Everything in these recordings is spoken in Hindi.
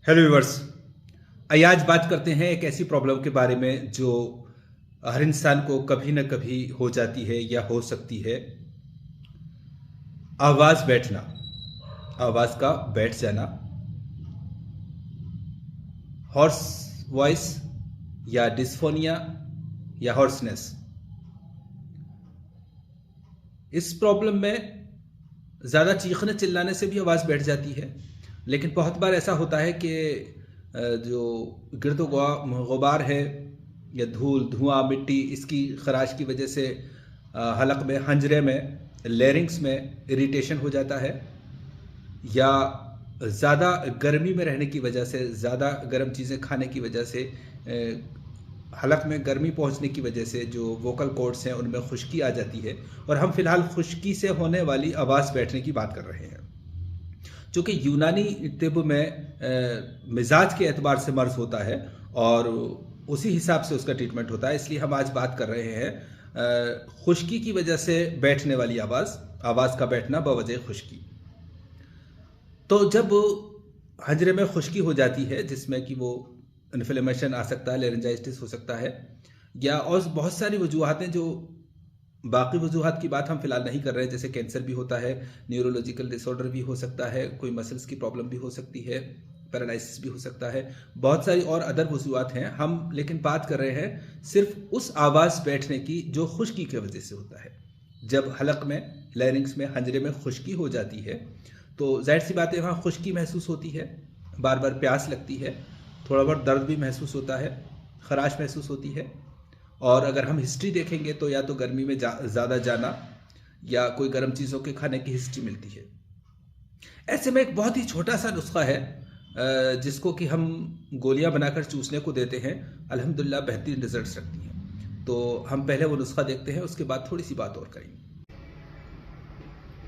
Hello viewers. आइए आज बात करते हैं एक ऐसी प्रॉब्लम के बारे में जो हर इंसान को कभी ना कभी हो जाती है या हो सकती है। आवाज़ बैठना, आवाज़ का बैठ जाना, हॉर्स वॉइस या डिस्फोनिया या हॉर्सनेस। इस प्रॉब्लम में ज़्यादा चीखने चिल्लाने से भी आवाज़ बैठ जाती है, लेकिन बहुत बार ऐसा होता है कि जो गिरद गुबार है या धूल धुआं मिट्टी, इसकी खराश की वजह से हलक में, हंजरे में, लेरिंग्स में इरिटेशन हो जाता है, या ज़्यादा गर्मी में रहने की वजह से, ज़्यादा गर्म चीज़ें खाने की वजह से, हलक में गर्मी पहुंचने की वजह से जो वोकल कॉर्ड्स हैं उनमें खुश्की आ जाती है। और हम फिलहाल खुश्की से होने वाली आवाज़ बैठने की बात कर रहे हैं, जो कि यूनानी तिब में मिजाज के एतबार से मर्ज होता है और उसी हिसाब से उसका ट्रीटमेंट होता है। इसलिए हम आज बात कर रहे हैं खुश्की की वजह से बैठने वाली आवाज़, आवाज़ का बैठना बवजह खुश्की। तो जब हजरे में खुश्की हो जाती है, जिसमें कि वो इन्फ्लेमेशन आ सकता है, लेरिंजाइटिस हो सकता है, या और बहुत सारी वजूहत हैं, जो बाकी वजूहत की बात हम फिलहाल नहीं कर रहे हैं, जैसे कैंसर भी होता है, न्यूरोलॉजिकल डिसऑर्डर भी हो सकता है, कोई मसल्स की प्रॉब्लम भी हो सकती है, पैरालिसिस भी हो सकता है, बहुत सारी और अदर वजूहत हैं। हम लेकिन बात कर रहे हैं सिर्फ उस आवाज़ बैठने की जो खुश्की की वजह से होता है। जब हलक में, लैरिंग्स में, हंजरे में खुश्की हो जाती है तो जाहिर सी बात है वहाँ खुश्की महसूस होती है, बार बार प्यास लगती है, थोड़ा बहुत दर्द भी महसूस होता है, खराश महसूस होती है। और अगर हम हिस्ट्री देखेंगे तो या तो गर्मी में ज़्यादा जाना या कोई गर्म चीज़ों के खाने की हिस्ट्री मिलती है। ऐसे में एक बहुत ही छोटा सा नुस्खा है जिसको कि हम गोलियां बनाकर चूसने को देते हैं, अल्हम्दुलिल्लाह बेहतरीन रिजल्ट्स रखती हैं। तो हम पहले वो नुस्खा देखते हैं, उसके बाद थोड़ी सी बात और करेंगे।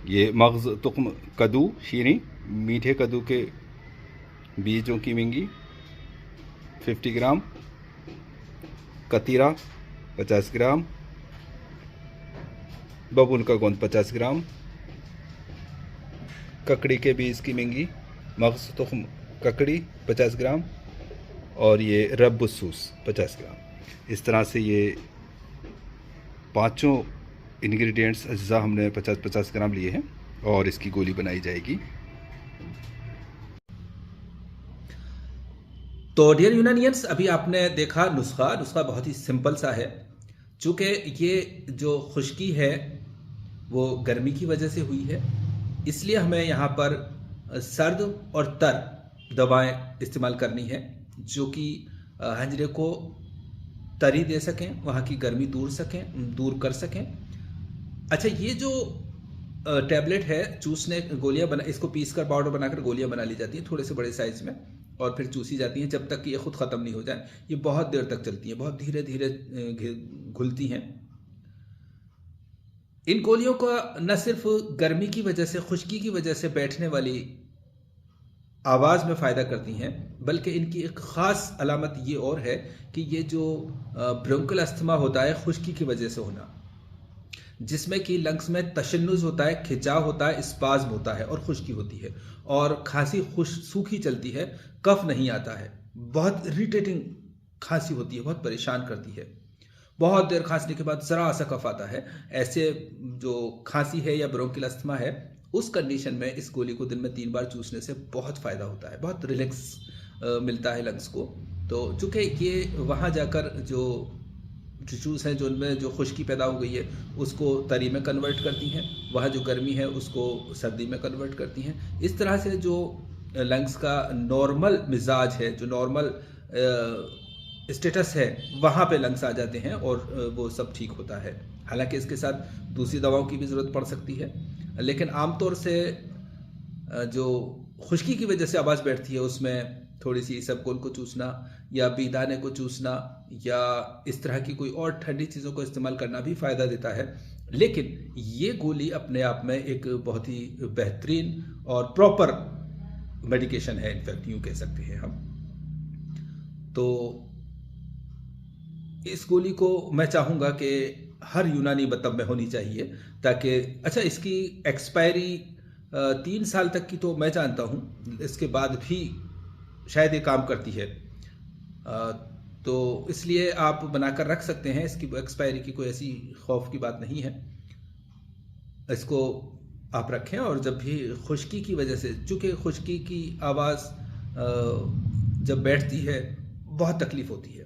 ये मग़ज़ तुख्म कद्दू शीनी, मीठे कद्दू के बीजों की मिंगी 50 ग्राम, कतीरा 50 ग्राम, बबूल का गोंद 50 ग्राम, ककड़ी के बीज की मिंगी, मग़ज़ तुख्म ककड़ी 50 ग्राम और ये रब्बुसूस 50 ग्राम। इस तरह से ये पाँचों इंग्रेडिएंट्स अज्जा हमने 50-50 ग्राम लिए हैं और इसकी गोली बनाई जाएगी। तो डियर यूनानियंस, अभी आपने देखा नुस्खा। नुस्खा बहुत ही सिंपल सा है। चूँकि ये जो खुश्की है वो गर्मी की वजह से हुई है, इसलिए हमें यहाँ पर सर्द और तर दवाएं इस्तेमाल करनी है, जो कि हंजरे को तरी दे सकें, वहाँ की गर्मी दूर कर सकें। अच्छा, ये जो टैबलेट है, चूसने गोलियां बना, इसको पीस कर पाउडर बनाकर गोलियां बना ली जाती हैं थोड़े से बड़े साइज में, और फिर चूसी जाती हैं जब तक कि ये खुद ख़त्म नहीं हो जाए। ये बहुत देर तक चलती हैं, बहुत धीरे धीरे घुलती हैं। इन गोलियों का न सिर्फ गर्मी की वजह से, खुश्की की वजह से बैठने वाली आवाज़ में फ़ायदा करती हैं, बल्कि इनकी एक ख़ास अलामत ये और है कि ये जो ब्रोंकल अस्थमा होता है खुश्की की वजह से होना, जिसमें कि लंग्स में तशन्नुज होता है, खिंचाव होता है, स्पाज्म होता है और खुश्की होती है, और खांसी सूखी चलती है, कफ नहीं आता है, बहुत इरिटेटिंग खांसी होती है, बहुत परेशान करती है, बहुत देर खांसने के बाद ज़रा सा कफ आता है। ऐसे जो खांसी है या ब्रोंकियल अस्थमा है, उस कंडीशन में इस गोली को दिन में 3 बार चूसने से बहुत फ़ायदा होता है, बहुत रिलैक्स मिलता है लंग्स को। तो चूँकि ये वहाँ जाकर जो टिश्यूज़ हैं, जो उनमें जो खुश्की पैदा हो गई है, उसको तरी में कन्वर्ट करती हैं, वहाँ जो गर्मी है उसको सर्दी में कन्वर्ट करती हैं। इस तरह से जो लंग्स का नॉर्मल मिजाज है, जो नॉर्मल स्टेटस है, वहाँ पे लंग्स आ जाते हैं और वो सब ठीक होता है। हालांकि इसके साथ दूसरी दवाओं की भी ज़रूरत पड़ सकती है, लेकिन आमतौर से जो खुश्की की वजह से आवाज़ बैठती है उसमें थोड़ी सी इसबगोल को चूसना या बीदाने को चूसना या इस तरह की कोई और ठंडी चीज़ों को इस्तेमाल करना भी फ़ायदा देता है। लेकिन ये गोली अपने आप में एक बहुत ही बेहतरीन और प्रॉपर मेडिकेशन है, इनफैक्ट यूँ कह सकते हैं हम। तो इस गोली को मैं चाहूँगा कि हर यूनानी मतब में होनी चाहिए, ताकि अच्छा, इसकी एक्सपायरी 3 साल तक की तो मैं जानता हूँ, इसके बाद भी शायद ये काम करती है। तो इसलिए आप बनाकर रख सकते हैं, इसकी एक्सपायरी की कोई ऐसी खौफ की बात नहीं है। इसको आप रखें और जब भी खुश्की की वजह से, चूँकि खुश्की की आवाज़ जब बैठती है बहुत तकलीफ़ होती है,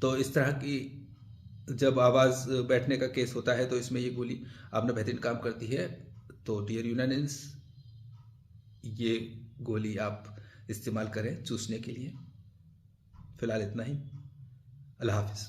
तो इस तरह की जब आवाज़ बैठने का केस होता है तो इसमें ये गोली आपने बेहतरीन काम करती है। तो डियर यूनानियंस, ये गोली आप इस्तेमाल करें चूसने के लिए। फ़िलहाल इतना ही। अल्लाह हाफ़िज़।